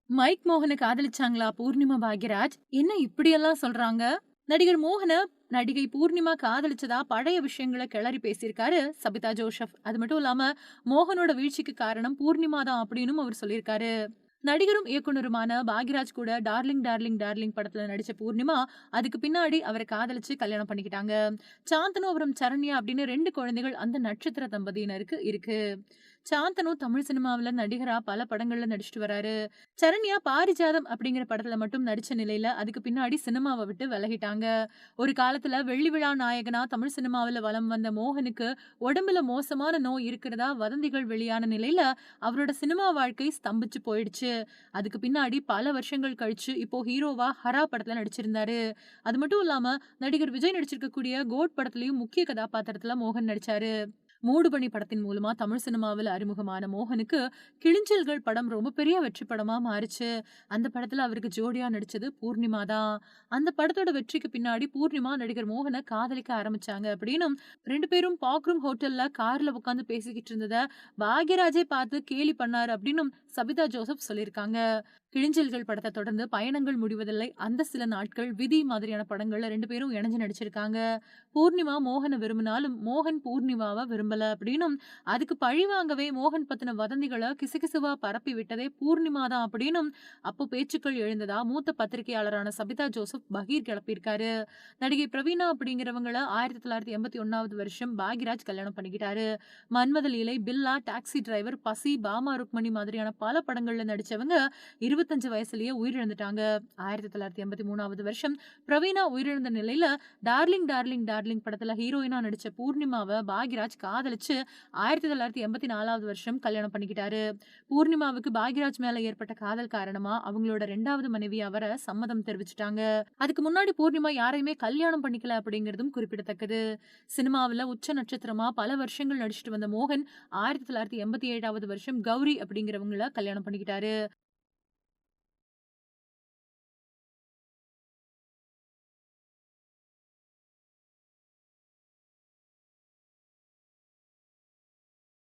Mic மோகன காதலிச்சாங்களா பூர்ணிமா பாக்யராஜ்? என்ன இப்படியெல்லாம் சொல்றாங்க? நடிகர் மோகன நடிகை பூர்ணிமா காதலிச்சதா பழைய விஷயங்கள கிளறி பேசியிருக்காரு சபிதா ஜோசப். அது மட்டும் இல்லாம மோகனோட வீழ்ச்சிக்கு காரணம் பூர்ணிமா தான் அப்படின்னும் அவர் சொல்லியிருக்காரு. நடிகரும் இயக்குனருமான பாக்யராஜ் கூட டார்லிங் டார்லிங் டார்லிங் படத்துல நடிச்ச பூர்ணிமா அதுக்கு பின்னாடி அவரை காதலிச்சு கல்யாணம் பண்ணிக்கிட்டாங்க. சாந்தனு அப்புறம் சரண்யா அப்படின்னு 2 குழந்தைகள் அந்த நட்சத்திர தம்பதியினருக்கு இருக்கு. சாந்தனு தமிழ் சினிமாவுல நடிகரா பல படங்கள்ல நடிச்சிட்டு வராரு. சரண்யா பாரிஜாதம் அப்படிங்கிற படத்துல மட்டும் நடிச்ச நிலையில அதுக்கு பின்னாடி சினிமாவை விட்டு விலகிட்டாங்க. ஒரு காலத்துல வெள்ளி விழா நாயகனா தமிழ் சினிமாவுல வலம் வந்த மோகனுக்கு உடம்புல மோசமான நோய் இருக்கிறதா வதந்திகள் வெளியான நிலையில அவரோட சினிமா வாழ்க்கை ஸ்தம்பிச்சு போயிடுச்சு. அதுக்கு பின்னாடி பல வருஷங்கள் கழிச்சு இப்போ ஹீரோவா ஹரா படத்துல நடிச்சிருந்தாரு. அது மட்டும் இல்லாம நடிகர் விஜய் நடிச்சிருக்கக்கூடிய கோட் படத்துலயும் முக்கிய கதாபாத்திரத்துல மோகன் நடிச்சாரு. மூடுபனி படத்தின் மூலமா தமிழ் சினிமாவில் அறிமுகமான மோகனுக்கு கிளிஞ்சல்கள் படம் ரொம்ப பெரிய வெற்றி படமா மாறுச்சு. அந்த படத்துல அவருக்கு ஜோடியா நடிச்சது பூர்ணிமா தான். அந்த படத்தோட வெற்றிக்கு பின்னாடி பூர்ணிமா நடிகர் மோகனை காதலிக்க ஆரம்பிச்சாங்க அப்படின்னும், 2 பேரும் பாக்ரூம் ஹோட்டல்ல கார்ல உட்கார்ந்து பேசிக்கிட்டு இருந்தத பாக்யராஜே பார்த்து கேலி பண்ணாரு அப்படின்னும் சபிதா ஜோசப் சொல்லியிருக்காங்க. கிளிஞ்சல்கள் படத்தை தொடர்ந்து பயணங்கள் முடிவதில்லை, அந்த சில நாட்கள், விதி மாதிரியான படங்கள்ல 2 பேரும் இணைஞ்சு நடிச்சிருக்காங்க. பூர்ணிமா மோகனை விரும்பினாலும் மோகன் பூர்ணிமாவை விரும்பல அப்படின்னும், அதுக்கு பழிவாங்கவே மோகன் பத்தின வதந்திகளை கிசுகிசுவா பரப்பி விட்டதே பூர்ணிமா தான் அப்படின்னும் அப்போ பேச்சுக்கள் எழுந்ததா மூத்த பத்திரிகையாளரான சபிதா ஜோசப் பகீர் கிளப்பியிருக்காரு. நடிகை பிரவீனா அப்படிங்கிறவங்கள 1981வது வருஷம் பாக்யராஜ் கல்யாணம் பண்ணிக்கிட்டாரு. மன்மத லீலை, பில்லா, டாக்ஸி டிரைவர், பசி, பாமா ருக்மணி மாதிரியான பல படங்கள்ல நடிச்சவங்க 25 வயசுலயே உயிரிழந்துட்டாங்க. 1983வது வருஷம் பிரவீனா உயிரிழந்த நிலையில டார்லிங் டார்லிங் டார்லிங் படத்துல ஹீரோயினா நடிச்ச பூர்ணிமாவை பாக்யராஜ் காதலிச்சு 1984வது வருஷம் கல்யாணம் பண்ணிக்கிட்டாரு. பூர்ணிமாவுக்கு பாக்யராஜ் மேல ஏற்பட்ட காதல் காரணமா அவங்களோட 2வது மனைவியா வர சம்மதம் தெரிவிச்சுட்டாங்க. அதுக்கு முன்னாடி பூர்ணிமா யாரையுமே கல்யாணம் பண்ணிக்கல அப்படிங்கிறதும் குறிப்பிடத்தக்கது. சினிமாவுல உச்ச நட்சத்திரமா பல வருஷங்கள் நடிச்சிட்டு வந்த மோகன் 1987வது வருஷம் கௌரி அப்படிங்கிறவங்கள கல்யாணம் பண்ணிக்கிட்டாரு.